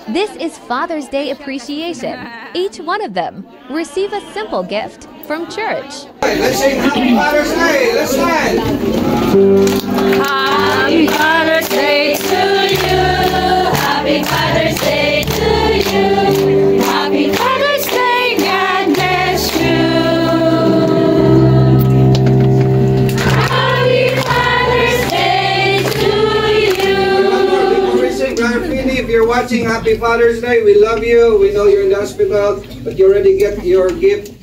This is Father's Day appreciation. Each one of them receive a simple gift from church. Let's sing Happy Father's Day. Let's stand. Happy Father's Day to you. Happy Father's Day to you. Happy Father's Day, God bless you. Happy Father's Day to you. Before we sing, Brother Fini, if you're watching, Happy Father's Day. We love you. We know you're in the hospital, but you already get your gift.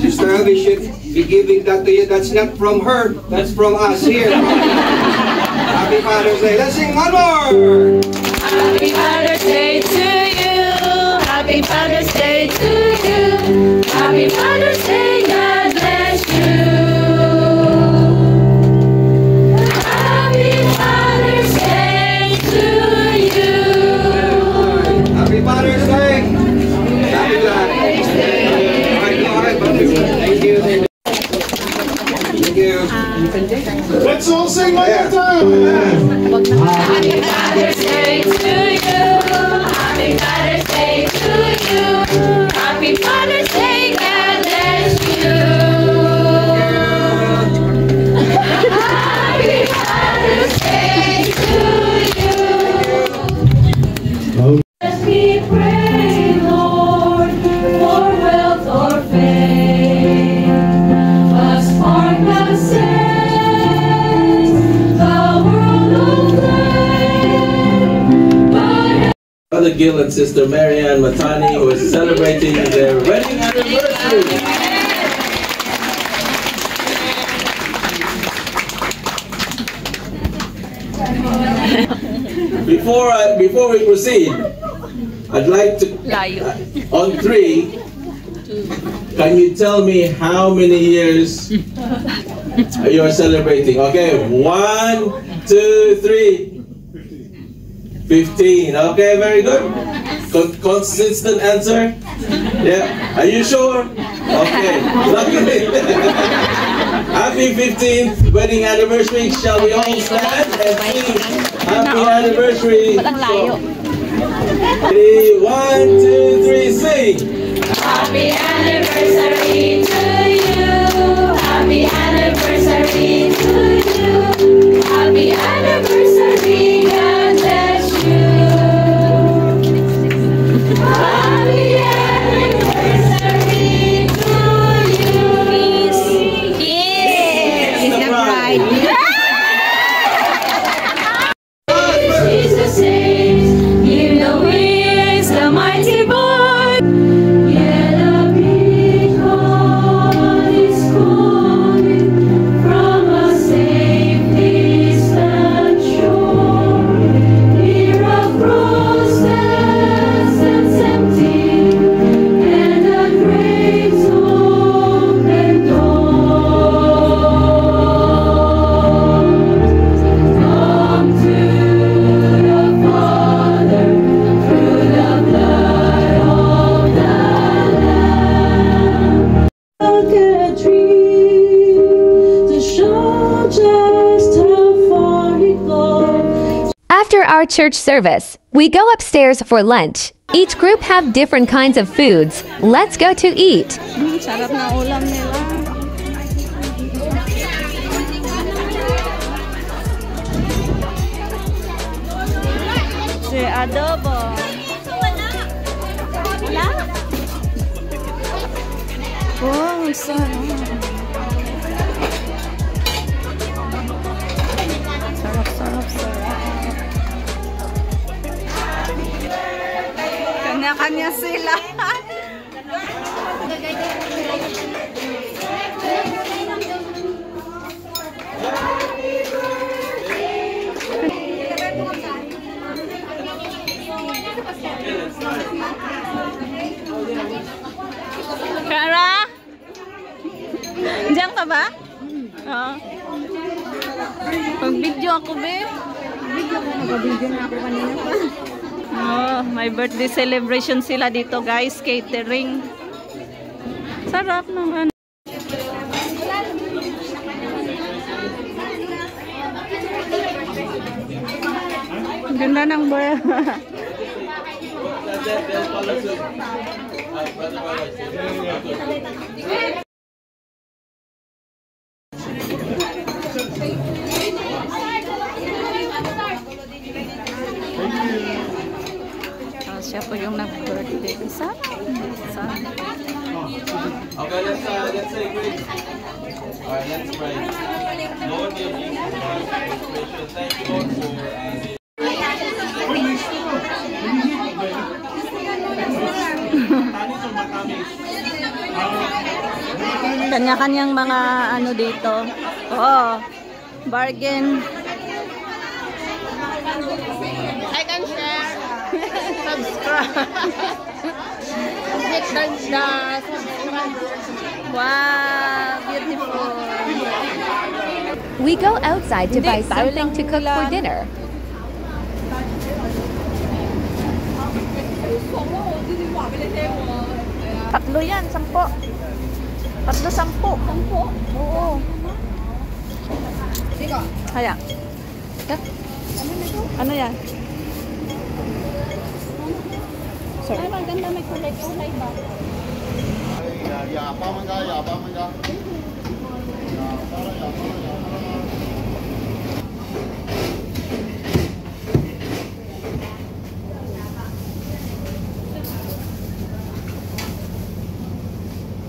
Sister Abby should be giving that to you. That's not from her. That's from us here. Happy Father's Day. Let's sing one more. Happy Father's Day to you. Happy Father's Day to you. Happy Father's Day, God bless you. Happy Father's Day to you. Happy Father's Day. Happy Father's Day. Thank you. Thank you. Let's all sing one more time. Happy Father's Day to you. Happy Father's Day to you. Happy Father's Day, God bless you. Happy Father's Day to you. Let me pray, Lord, for wealth or fame. A spark that sets the world aflame. Brother Gil and Sister Marianne Matani, who is celebrating their wedding anniversary. Before we proceed, I'd like to, on 3, can you tell me how many years you are celebrating? Okay, 1, 2, 3. 15. Okay, very good. Consistent answer? Yeah. Are you sure? Okay. Luckily. Happy 15th wedding anniversary. Shall we all stand and sing happy anniversary? 1, 2, 3, sing. Happy anniversary to you. Happy anniversary to you. Happy anniversary, God bless you. Happy anniversary to you. He's the bride. Jesus saves, you know he is the mighty boy. Yeah, the big God is calling from a safe distant shore. Near a cross stands empty, and the grave's open door. Come to the Father through the blood of the Lamb. Like a dream to show just how far he goes. After our church service, we go upstairs for lunch. Each group have different kinds of foods. Let's go to eat. Sarap na ulam nila. Si adobo. Wala? Wow, sarap. Sarap. Kanya-kanya sila. Kara? Diyan ka ba? Oo. Pag-video ako, be. Video na ako kanina pa. Oh, may birthday celebration sila dito, guys. Catering. Sarap naman. Ganda ng bar. Siya po yung nag-birthday. Sana. Okay, let's say great. Alright, let's pray. Lord, give me inspiration. Thank you, Lord, for kanya-kanyang mga ano dito. Oh, bargain. I can share. Subscribe. Hit the subscribe. Wow, beautiful. We go outside to buy something to cook for dinner. Tatlo yan, 10. Tatlo, 10. Oo. Kaya. Ano yan? Sorry. Ay, maganda, may kulay-kulay ba?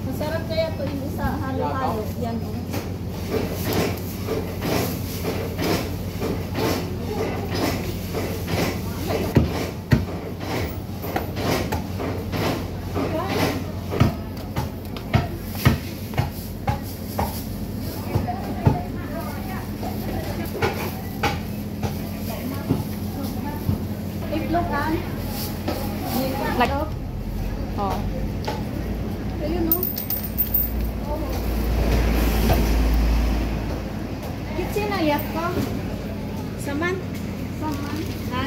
Masarap kaya ito yung isa halo-halo. Yan. Iklokan. Like, oh. Ayun no. Kitchen na yak ko. Saman. Saman. Ha?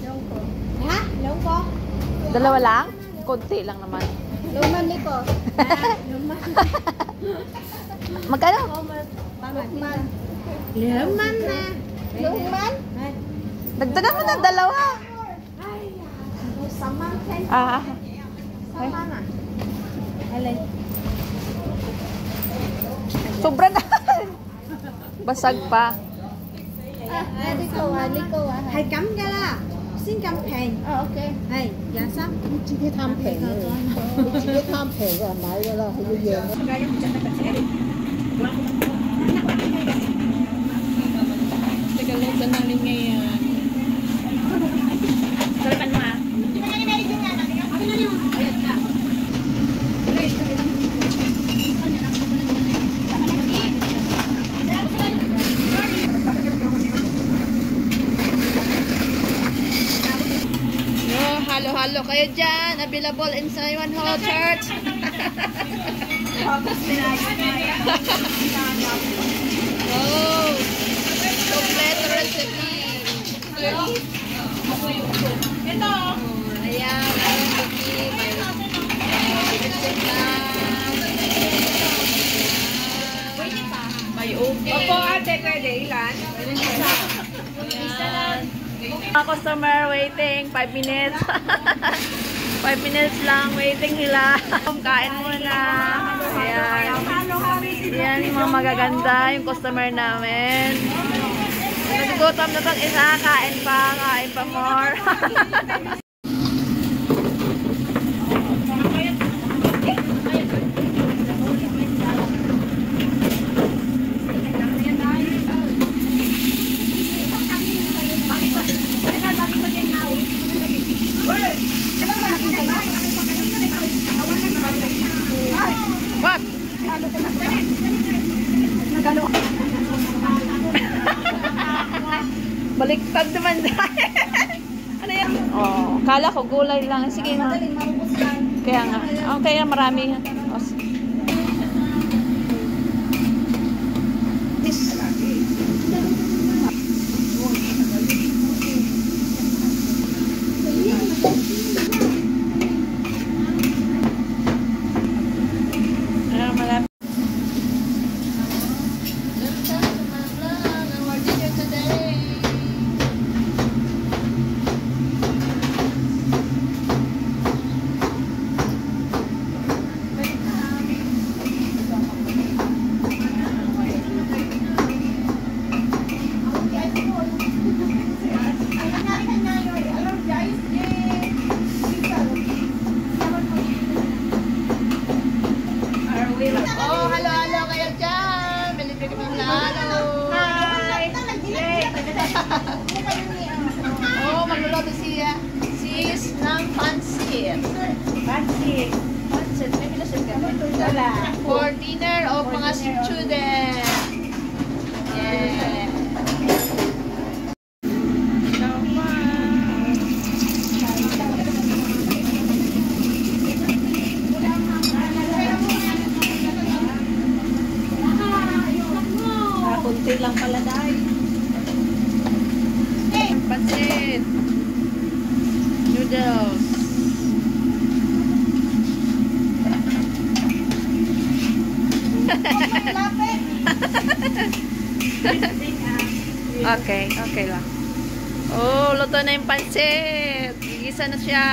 Longko. Ha? Longko. Dalawa lang? Konti lang naman. Luman nito. Luman. Magkano? Luman. Luman na. Luman? Dagdagan mo ng dalawa. Ay. Saman. Ah. Saman na. Alay. Sobra na. Basag pa. Hay cắm ra là xin cắm phèn. Ok. Hay, dạ sắp. Chỉ biết tham phèn rồi. Chỉ biết tham phèn rồi máy rồi là hơi nhiều. Teka lang, saan namin ngayon? Sarapan mo ah. Halo-halo kayo dyan. Available in Saiwan Hall Church. Oh, complete recipe. Ito. Ayan, may recipe. May okay. Opo, ate, pwede. Ilan? Isa lang. Mga customer waiting 5 minutes. 5 minutes lang waiting sila. Kain muna. Ayan. Ayan yung mga magaganda yung customer namin. Nagugutom na itong isa. Kain pa more. What? Baliktad naman dahil. Ano yan? Oh, kala ko gulay lang. Sige na. Kaya nga. Oh, kaya marami. Oh, magluluto sis ng pansit. Pansit. Pansit. May pinasit ka ba? Wala. For dinner o mga student. Yeah. Kunti lang pala dahil. Pansit. Noodles. Okay, okay lang. Oh, luto na yung pansit. Gigisa na siya.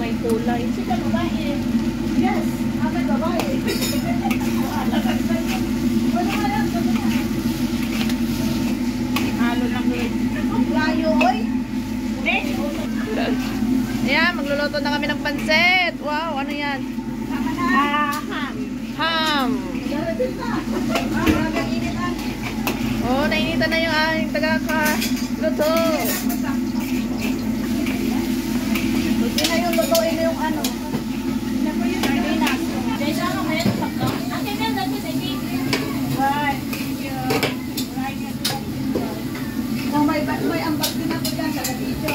May kulay. Sika babae. Yes, ako babae. Halo lang yun. Layo, oy. Ayan, magluluto na kami ng pansit. Wow, ano yan? Ham. Ham. Oh, nainitan na yung aking taga-luto. Hindi na yung lutuin na yung ano. May ambag din ako dyan sa video.